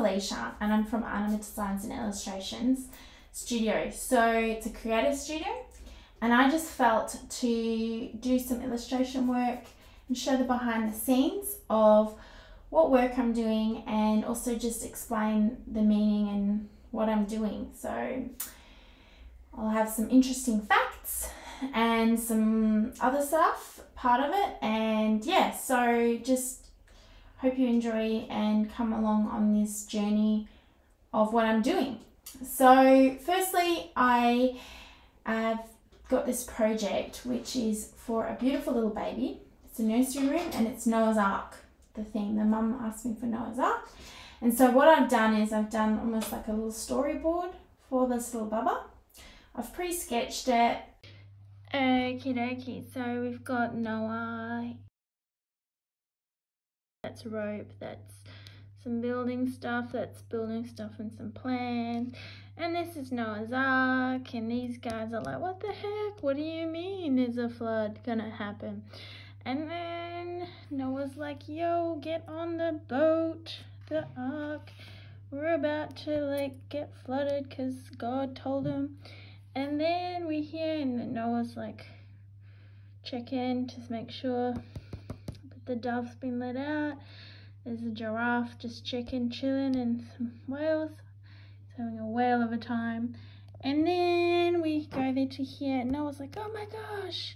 Alysha and I'm from Anema Designs and Illustrations Studio. So it's a creative studio, and I just felt to do some illustration work and show the behind the scenes of what work I'm doing, and also just explain the meaning and what I'm doing. So I'll have some interesting facts and some other stuff part of it, and yeah, so just hope you enjoy and come along on this journey of what I'm doing. So firstly, I have got this project which is for a beautiful little baby. It's a nursery room and it's Noah's Ark, the theme. The mum asked me for Noah's Ark, and so what I've done is I've done almost like a little storyboard for this little bubba. I've pre-sketched it. Okie dokie, so we've got Noah, that's rope, that's some building stuff, and some plants, and this is Noah's Ark, and these guys are like, what the heck, what do you mean there's a flood gonna happen? And then Noah's like, yo, get on the boat, the ark, we're about to like get flooded because God told him. And then we hear, and Noah's like, check in to make sure that the dove's been let out. There's a giraffe just chilling, and some whales. He's having a whale of a time. And then we go there to hear, Noah's like, oh my gosh,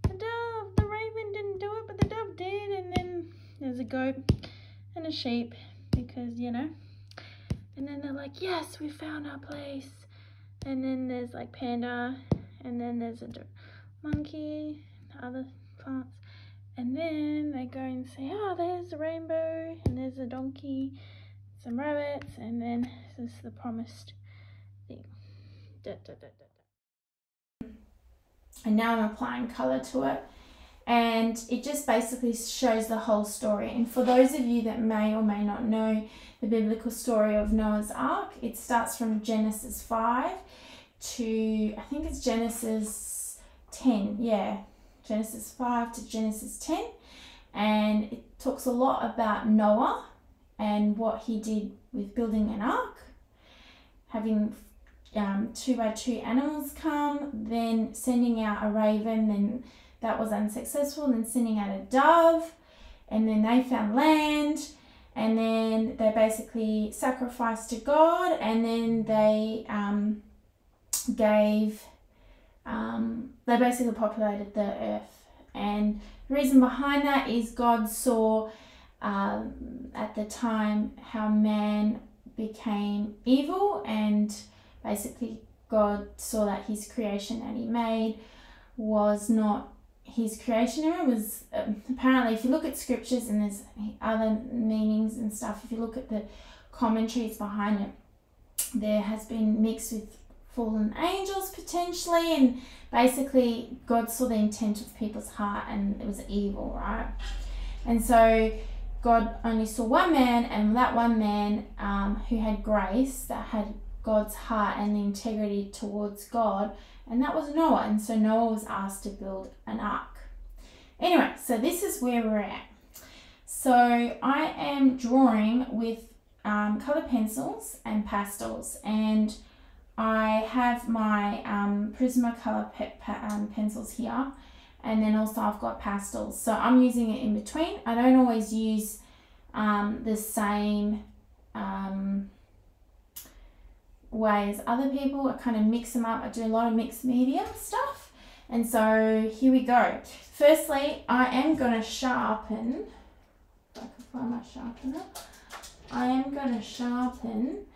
the dove, the raven didn't do it, but the dove did. And then there's a goat and a sheep, because, you know. And then they're like, yes, we found our place. And then there's like panda, and then there's a monkey, other plants. And then they go and say, oh, there's a rainbow, and there's a donkey, some rabbits, and then this is the promised thing. And now I'm applying colour to it, and it just basically shows the whole story. And for those of you that may or may not know the biblical story of Noah's Ark, it starts from Genesis 5 to, I think it's Genesis 10, yeah, Genesis 5 to Genesis 10, and it talks a lot about Noah and what he did with building an ark, having 2x2 animals come, then sending out a raven, then that was unsuccessful, then sending out a dove, and then they found land, and then they basically sacrificed to God, and then they they basically populated the earth. And the reason behind that is God saw at the time how man became evil, and basically God saw that his creation that he made was not his creation. It was apparently, if you look at scriptures, and there's other meanings and stuff, if you look at the commentaries behind it, there has been mixed with fallen angels potentially, and basically God saw the intent of people's heart, and it was evil, right? And so God only saw one man, and that one man who had grace, that had God's heart and the integrity towards God, and that was Noah. And so Noah was asked to build an ark. Anyway, so this is where we're at. So I am drawing with colored pencils and pastels, and I have my Prismacolor pencils here, and then also I've got pastels. So I'm using it in between. I don't always use the same way as other people. I kind of mix them up. I do a lot of mixed media stuff. And so here we go. Firstly, I am going to sharpen, if I can find my sharpener, I am going to sharpen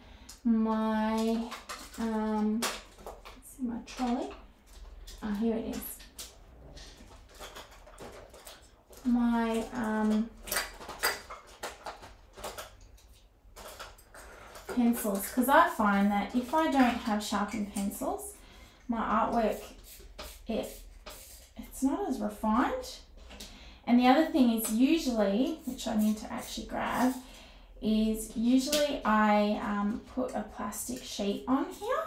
my, let's see, my trolley. Oh, here it is. My pencils, because I find that if I don't have sharpened pencils, my artwork, it's not as refined. And the other thing is, usually, which I need to actually grab, is usually I put a plastic sheet on here,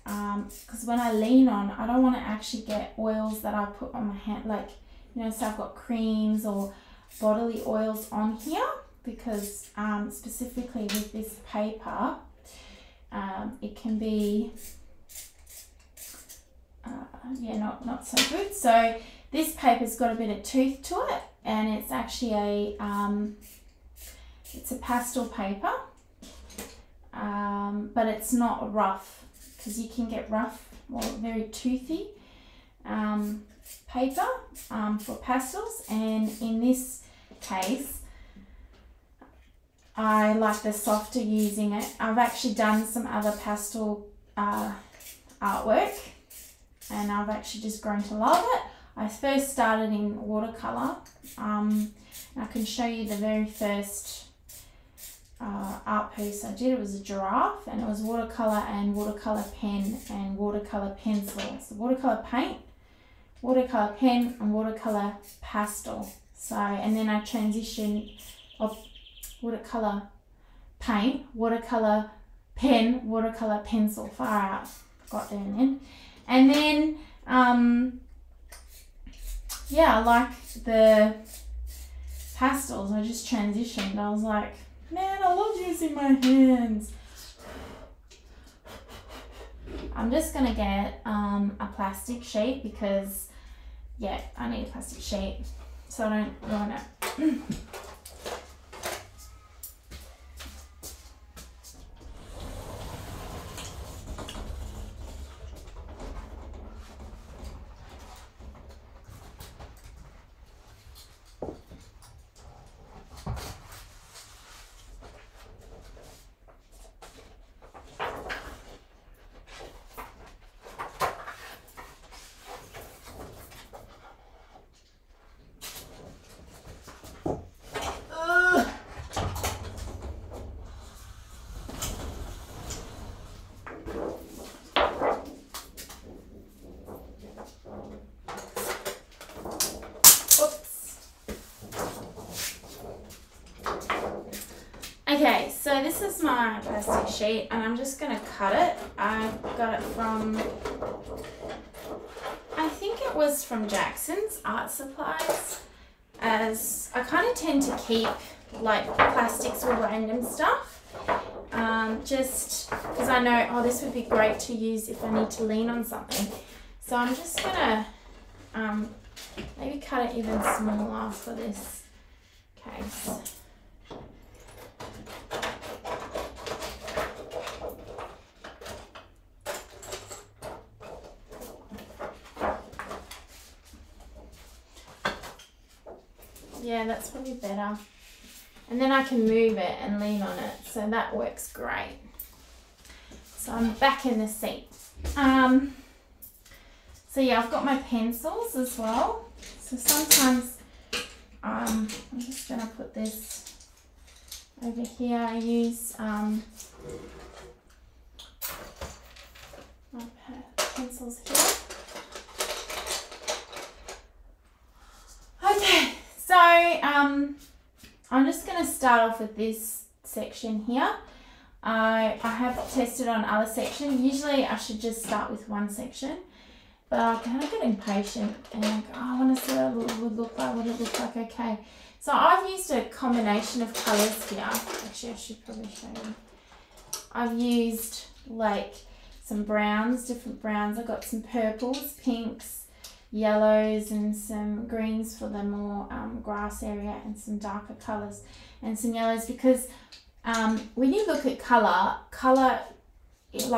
because when I lean on, I don't want to actually get oils that I put on my hand, like, you know, so I've got creams or bodily oils on here, because specifically with this paper, it can be yeah, not so good. So this paper's got a bit of tooth to it, and it's actually it's a pastel paper, but it's not rough, because you can get rough or very toothy paper for pastels, and in this case I like the softer using it. I've actually done some other pastel artwork, and I've actually just grown to love it. I first started in watercolour. I can show you the very first art piece I did. It was a giraffe, and it was watercolour and watercolour pen and watercolour pencil. So watercolour paint, watercolour pen and watercolour pastel. So, and then I transitioned of watercolour paint, watercolour pen, watercolour pencil, far out, got there in the end. And then yeah, I like the pastels. I just transitioned. I was like, man, I love using my hands. I'm just gonna get a plastic sheet, because yeah, I need a plastic sheet so I don't ruin it. Okay, so this is my plastic sheet, and I'm just going to cut it. I got it from, I think it was from Jackson's Art Supplies, as I kind of tend to keep like plastics or random stuff, just because I know, oh, this would be great to use if I need to lean on something. So I'm just going to maybe cut it even smaller for this case. Yeah, that's probably better. And then I can move it and lean on it, so that works great. So I'm back in the seat. So yeah, I've got my pencils as well. So sometimes I'm just gonna put this over here. I use my pencils here. Okay. So I'm just going to start off with this section here. I have tested on other sections. Usually I should just start with one section, but I kind of get impatient and I go, oh, I want to see what it would look like, what it looks like. Okay, so I've used a combination of colours here. Actually, I should probably show you. I've used like some browns, different browns. I've got some purples, pinks, yellows, and some greens for the more grass area, and some darker colours and some yellows, because when you look at colour is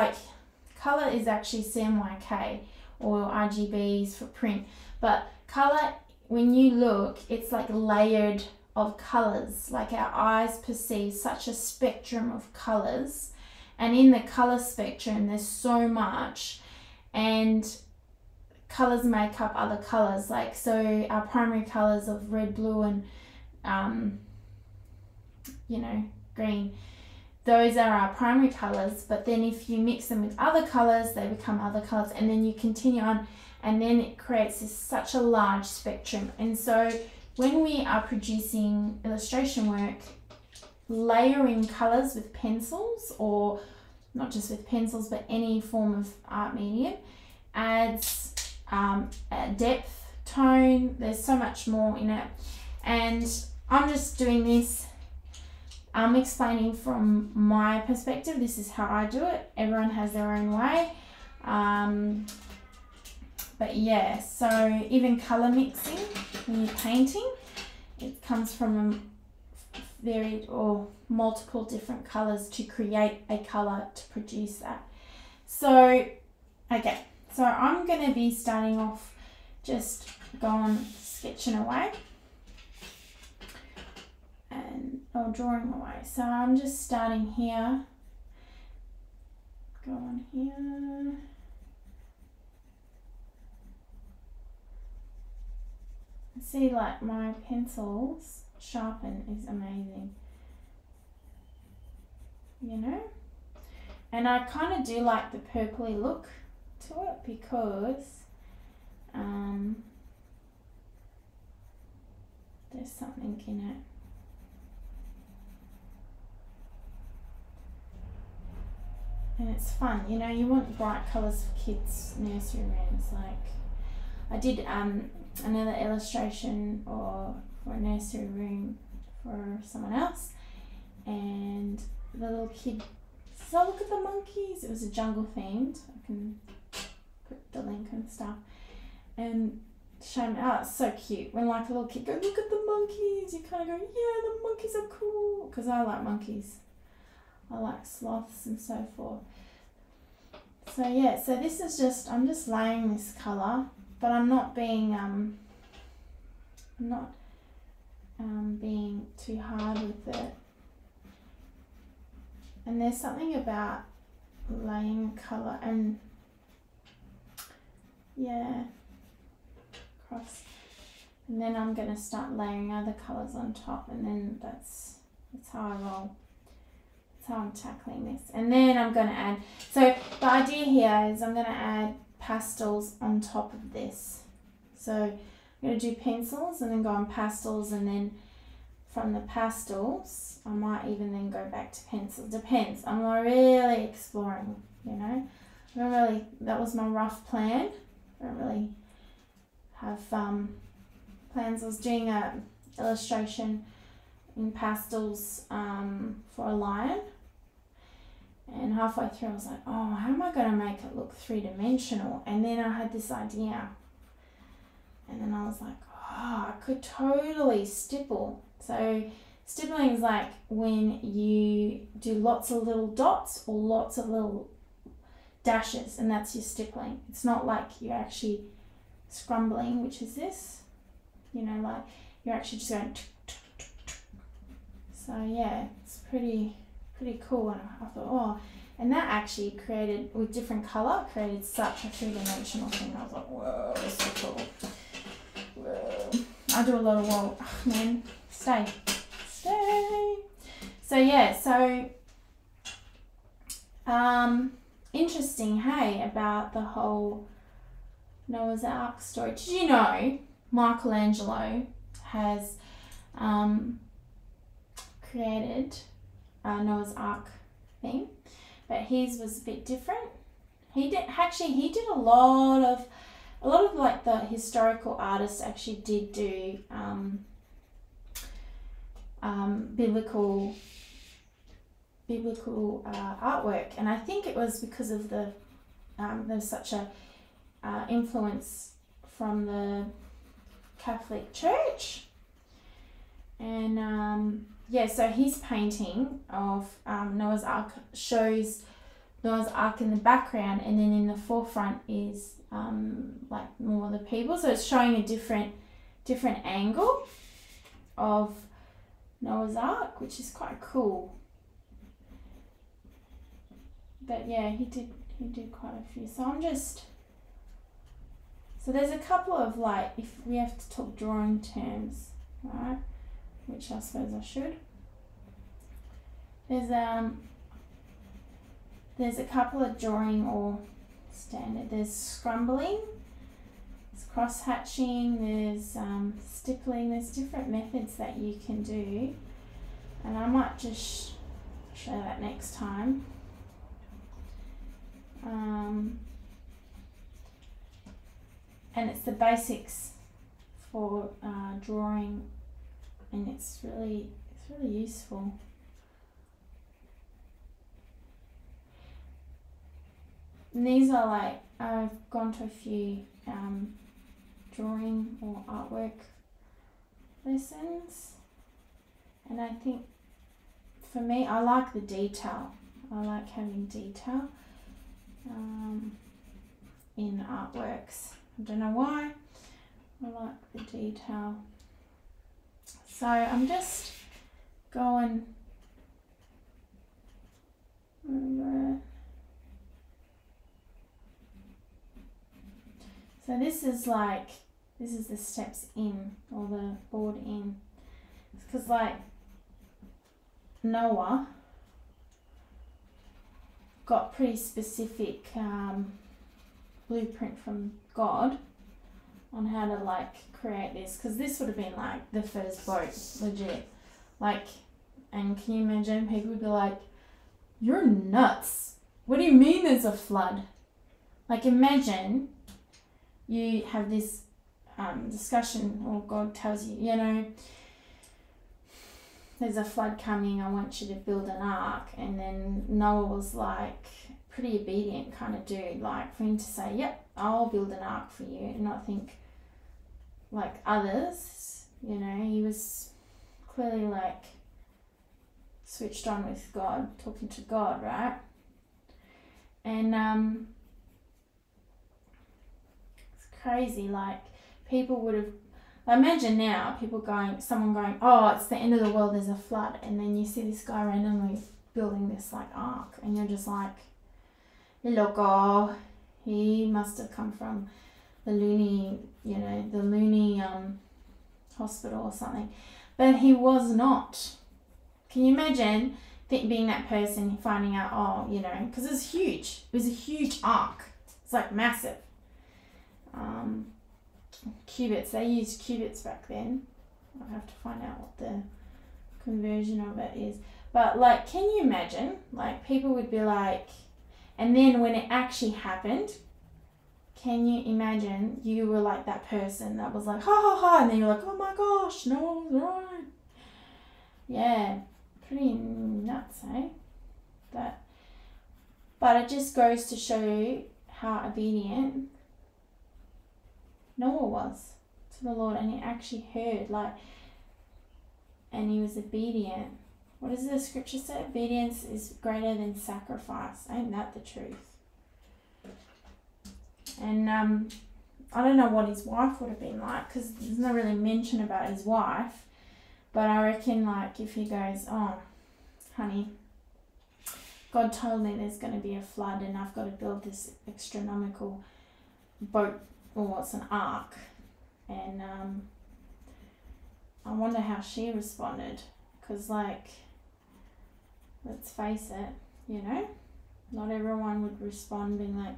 actually CMYK or RGBs for print, but colour, when you look, it's like layered of colours. Like our eyes perceive such a spectrum of colours, and in the colour spectrum there's so much, and colours make up other colours. Like, so our primary colours of red, blue and you know, green, those are our primary colours, but then if you mix them with other colours, they become other colours, and then you continue on, and then it creates such a large spectrum. And so when we are producing illustration work, layering colours with pencils, or not just with pencils but any form of art medium, adds depth, tone. There's so much more in it, and I'm just doing this I'm explaining from my perspective. This is how I do it. Everyone has their own way. But yeah, so even colour mixing when you're painting, it comes from varied or multiple different colours to create a colour to produce that. So, okay, so I'm going to be starting off just going sketching away or drawing away. So I'm just starting here, go on here. See, like my pencils sharpen is amazing, you know, and I kind of do like the purpley look to it because there's something in it. And it's fun, you know, you want bright colours for kids' nursery rooms. Like I did another illustration for a nursery room for someone else, and the little kid says, oh, look at the monkeys. It was a jungle themed. I can put the link and stuff and show them. Oh, it's so cute when like a little kid goes, look at the monkeys. You kind of go, yeah, the monkeys are cool, because I like monkeys. I like sloths and so forth. So yeah, so this is just, I'm just laying this colour, but I'm not being being too hard with it. And there's something about laying colour and yeah, across, and then I'm going to start layering other colours on top, and then that's how I roll. That's how I'm tackling this. And then I'm going to add, so the idea here is I'm going to add pastels on top of this. So I'm going to do pencils and then go on pastels, and then from the pastels I might even then go back to pencils. Depends. I'm really exploring, you know. I don't really, that was my rough plan. I don't really have plans. I was doing a illustration in pastels for a lion, and halfway through I was like, oh, how am I going to make it look three-dimensional? And then I had this idea, and then I was like, oh, I could totally stipple. So stippling is like when you do lots of little dots or lots of little dashes, and that's your stippling. It's not like you're actually scrumbling, which is this, you know, like you're actually just going so yeah, it's pretty cool. And I thought, oh, and that actually created, with different colour, created such a three-dimensional thing. I was like, whoa, that's so cool. Whoa. I do a lot of whoa. Oh, man, stay. So yeah, so interesting, hey, about the whole Noah's Ark story. Did you know Michelangelo has created a Noah's Ark thing, but his was a bit different. He did a lot of like the historical artists actually did do biblical artwork, and I think it was because of the there's such a influence from the Catholic Church, and yeah, so his painting of Noah's Ark shows Noah's Ark in the background, and then in the forefront is like more of the people, so it's showing a different angle of Noah's Ark, which is quite cool. But yeah, he did quite a few. So so there's a couple of, like, if we have to talk drawing terms, right, which I suppose I should. There's a couple of drawing or standard. There's scrumbling, there's cross hatching, there's stippling. There's different methods that you can do, and I might just show that next time. And it's the basics for drawing, and it's really useful. And these are like, I've gone to a few drawing or artwork lessons, and I think for me, I like the detail. I like having detail in artworks. I don't know why. I like the detail. So I'm just going over. So this is the steps in, or the board in. Because like Noah got pretty specific blueprint from God on how to like create this, because this would have been like the first boat, legit. Like, and can you imagine, people would be like, you're nuts, what do you mean there's a flood? Like, imagine you have this discussion, or God tells you, you know, there's a flood coming, I want you to build an ark. And then Noah was like pretty obedient kind of dude, like for him to say, yep, I'll build an ark for you, and not think like others, you know. He was clearly like switched on with God, talking to God, right? And it's crazy, like people would have, imagine now people going, someone going, oh, it's the end of the world, there's a flood, and then you see this guy randomly building this like ark, and you're just like, loco, he must have come from the loony, you know, the loony hospital or something. But he was not. Can you imagine being that person, finding out, oh, you know, because it was huge. It was a huge ark. It's like massive. Cubits, they used cubits back then. I'll have to find out what the conversion of it is. But like, can you imagine? Like, people would be like, and then when it actually happened, can you imagine you were like that person that was like, ha ha ha, and then you're like, oh my gosh, no one was right. Yeah, pretty nuts, eh? But it just goes to show you how obedient Noah was to the Lord, and he actually heard, like, and he was obedient. What does the scripture say? Obedience is greater than sacrifice. Ain't that the truth? And I don't know what his wife would have been like, because there's no really mention about his wife. But I reckon, like, if he goes, oh, honey, God told me there's going to be a flood and I've got to build this astronomical boat, or it's an ark. And I wonder how she responded. Because, like, let's face it, you know, not everyone would respond being like,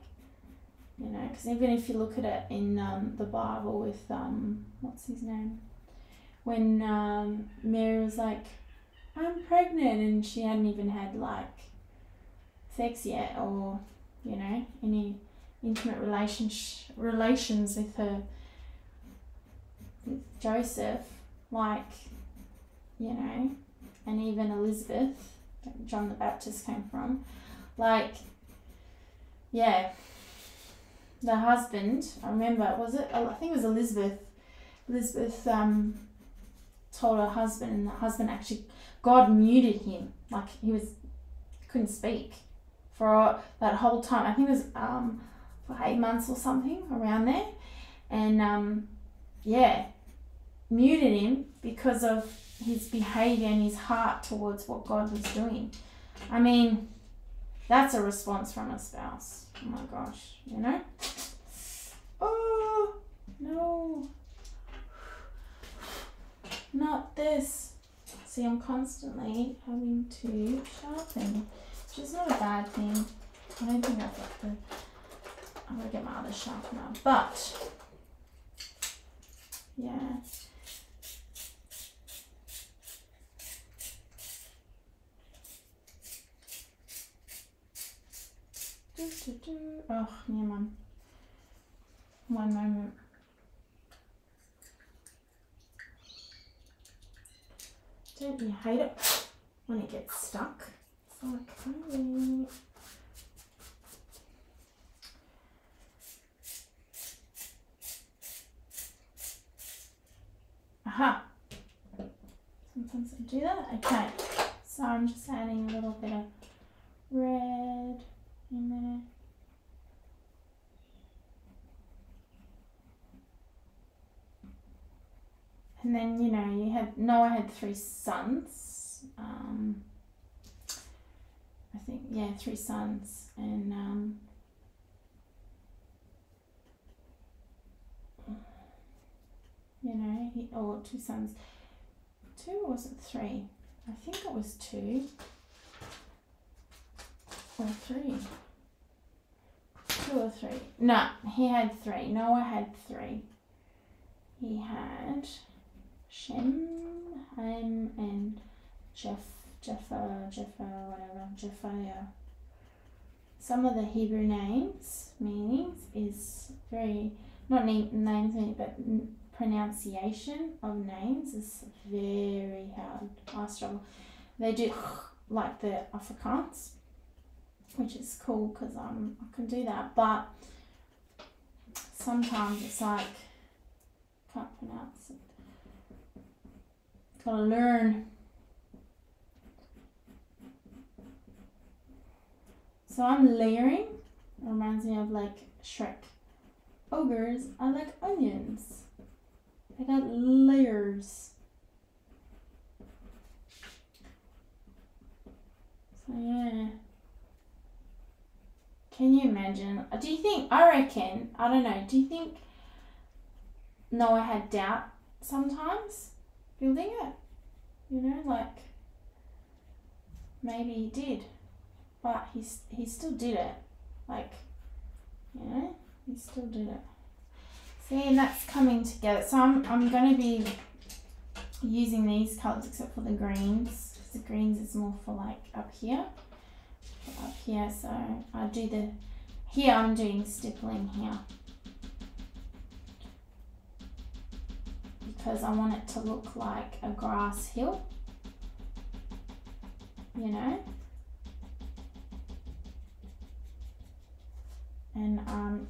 you know, because even if you look at it in the Bible with, what's his name? When Mary was like, I'm pregnant, and she hadn't even had, like, sex yet, or, you know, any intimate relations with her, with Joseph, like, you know, and even Elizabeth, that John the Baptist came from, like, yeah, the husband, I remember, I think it was Elizabeth told her husband, and the husband actually, God muted him, like couldn't speak for that whole time. I think it was for 8 months or something, around there, and yeah, muted him because of his behavior and his heart towards what God was doing. I mean, that's a response from a spouse. Oh my gosh, you know? Oh, no. Not this. See, I'm constantly having to sharpen, which is not a bad thing. I don't think I've got I'm going to get my other sharpener. But, yeah. Oh, yeah, man. One moment. Don't you hate it when it gets stuck? It's like, oh. Aha. Sometimes I do that. Okay. So I'm just adding a little bit of red in there. And then, you know, Noah had 3 sons. I think, yeah, 3 sons. And you know, or 2 sons. 2 or was it 3? I think it was 2 or 3. 2 or 3. No, he had 3. Noah had 3. He had Shem, Ham, and Japhia. Some of the Hebrew meanings is very, not names, but pronunciation of names is very hard. I struggle. They do like the Afrikaans, which is cool because I can do that, but sometimes it's like, can't pronounce it. Gotta learn. So I'm layering. It reminds me of like Shrek. Ogres are like onions. They got layers. So yeah. Can you imagine? Do you think, I reckon, I don't know, do you think Noah had doubt sometimes building it? You know, like maybe he did, but he still did it. Like, you know, he still did it. See, and that's coming together. So I'm going to be using these colours except for the greens. The greens is more for like up here. Up here, so I do here I'm doing stippling here. Because I want it to look like a grass hill. You know? And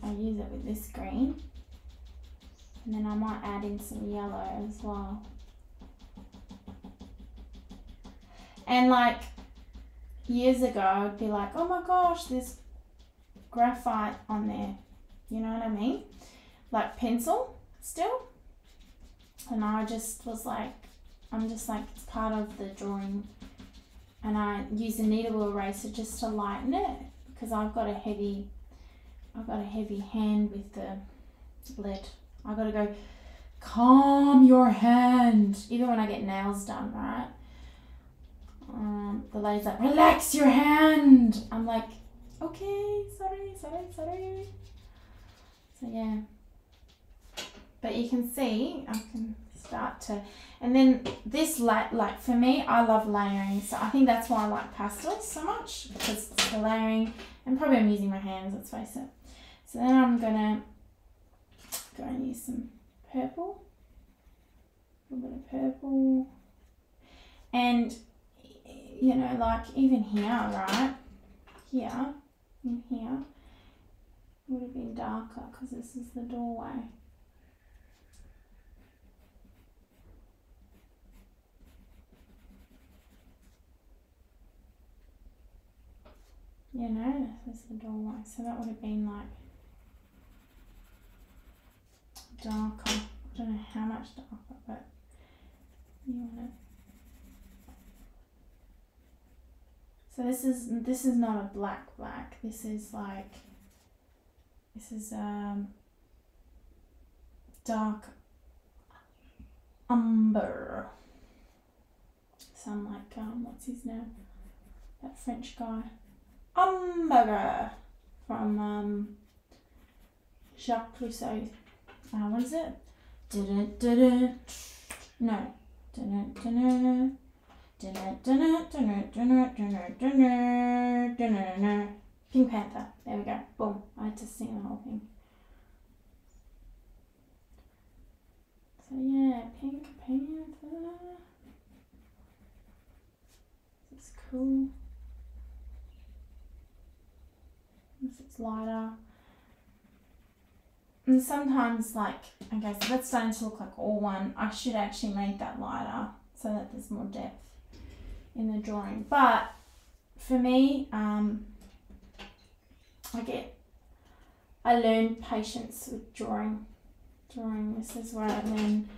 I use it with this green. And then I might add in some yellow as well. And like years ago, I'd be like, oh my gosh, there's graphite on there. You know what I mean? Like pencil still. And I just was like, I'm just like, it's part of the drawing. And I use a kneadable eraser just to lighten it because I've got a heavy hand with the lead. I've got to go, calm your hand. Even when I get nails done, right? The lady's like, relax your hand. I'm like, okay, sorry. So yeah. But you can see, I can start to, and then this, like for me, I love layering. So I think that's why I like pastels so much, because the layering, and probably I'm using my hands, let's face it. So then I'm gonna go and use some purple, a little bit of purple, and you know, like even here, right, here, in here, would have been darker because this is the doorway. You know, this is the doorway, so that would have been like darker. I don't know how much darker, but you want it. So this is not a black. This is like, this is dark umber. Sound like what's his name? That French guy. Umber from Jacques Rousseau. What is it? No. Pink Panther. There we go. Boom. I had to sing the whole thing. So yeah, Pink Panther. This is cool. This is lighter. And sometimes, like, okay, so that's starting to look like all one. I should actually make that lighter so that there's more depth in the drawing. But for me, I learn patience with drawing. This is where I learn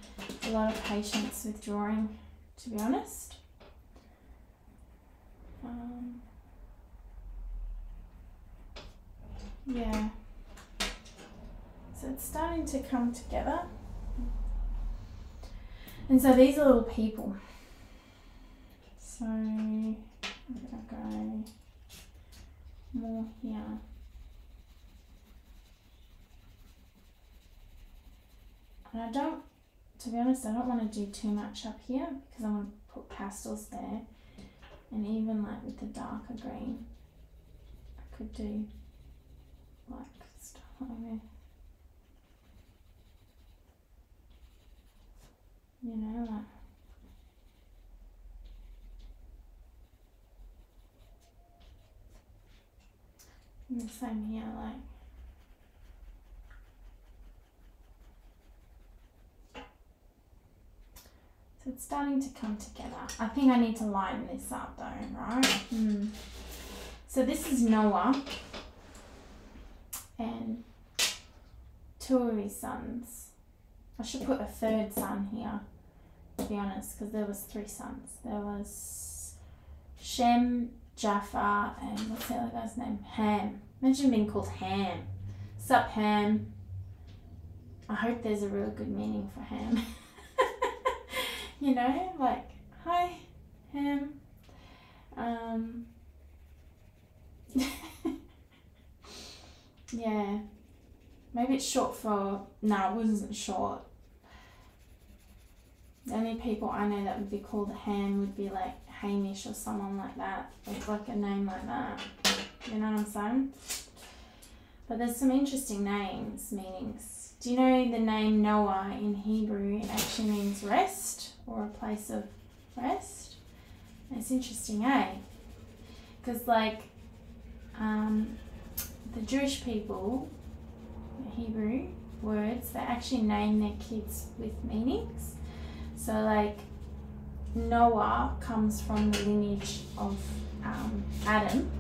a lot of patience with drawing, to be honest. Yeah. So it's starting to come together. And so these are little people. So I'm going to go more here. And to be honest, I don't want to do too much up here because I want to put pastels there. And even like with the darker green, I could do like stuff like this. You know, like. And the same here, like. So it's starting to come together. I think I need to lighten this up though, right? So this is Noah and two of his sons. I should put a third son here, to be honest, because there was 3 sons. There was Shem, Jaffa, and what's the other guy's name? Ham. Imagine being called Ham. Sup, Ham? I hope there's a really good meaning for Ham. You know, like, hi, Ham. Yeah. Maybe it's short for, no, it wasn't short. The only people I know that would be called Ham would be like Hamish or someone like that. It's like a name like that. You know what I'm saying? But there's some interesting meanings. Do you know the name Noah in Hebrew actually means rest or a place of rest? And it's interesting, eh? Because like the Jewish people, the Hebrew words, they actually name their kids with meanings. So like Noah comes from the lineage of Adam.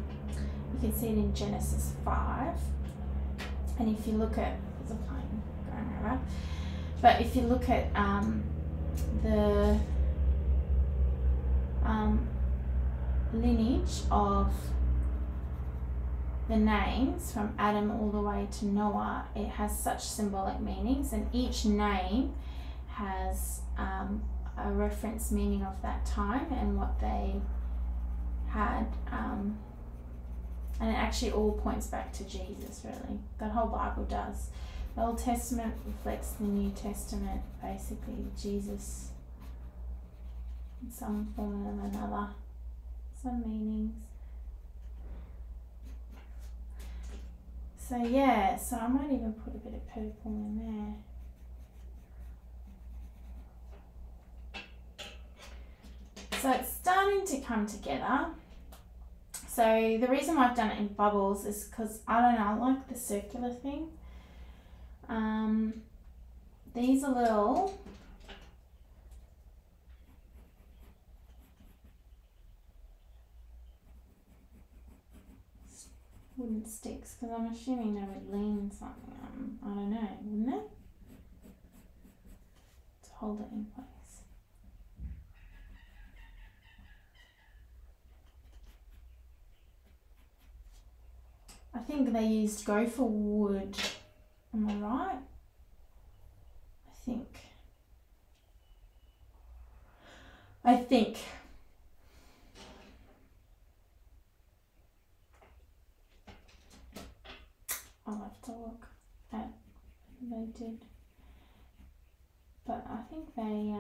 You can see it in Genesis 5. And if you look at, there's a plane going over, but if you look at the lineage of the names from Adam all the way to Noah, it has such symbolic meanings, and each name has a reference meaning of that time and what they had, and it actually all points back to Jesus, really. The whole Bible does. The Old Testament reflects the New Testament, basically Jesus in some form or another, some meanings. So yeah, so I might even put a bit of purple in there. So it's starting to come together. So the reason why I've done it in bubbles is because, I don't know, I like the circular thing. These are little wooden sticks, because I'm assuming they would lean something on, I don't know, wouldn't it? To hold it in place. I think they used gopher wood, am I right? I think. I'll have to look at what they did. But I think they,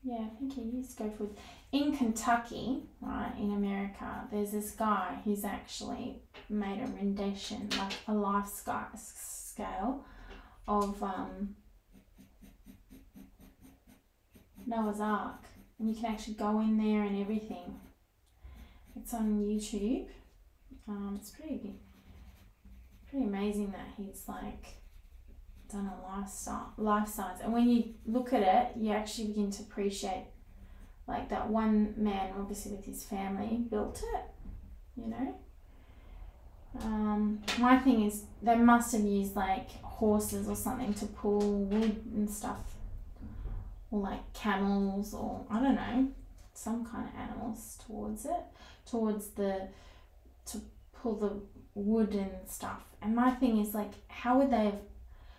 yeah, I think he used gopher wood. In Kentucky, right, in America, there's this guy who's actually made a rendition, like a life scale of Noah's Ark, and you can actually go in there and everything. It's on YouTube. It's pretty amazing that he's like done a life size. And when you look at it, you actually begin to appreciate like that one man, obviously with his family, built it, you know. My thing is they must have used like horses or something to pull wood and stuff, or like camels, or I don't know, some kind of animals to pull the wood and stuff. And my thing is like, how would they have,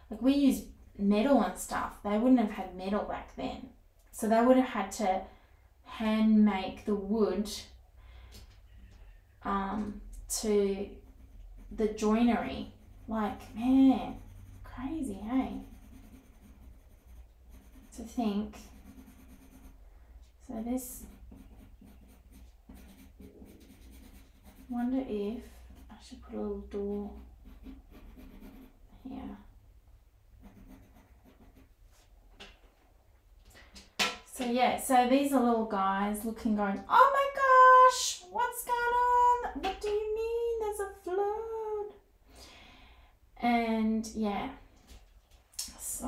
like we use metal and stuff, they wouldn't have had metal back then, so they would have had to hand make the wood to the joinery. Like, man, crazy, hey, to think. So this, wonder if I should put a little door here. So yeah, so these are little guys looking, going, oh my gosh, what's going on? What do you mean there's a flood? And yeah, so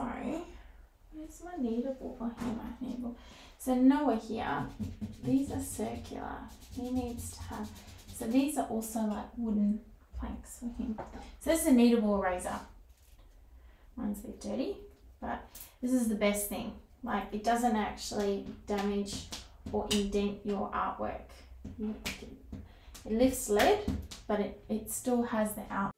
where's my needle? Oh, here, my needle. So Noah here, these are circular. He needs to have, so these are also like wooden planks for him. So this is a kneadable razor. Mine's a bit dirty, but this is the best thing. Like, it doesn't actually damage or indent your artwork. It lifts lead, but it still has the out.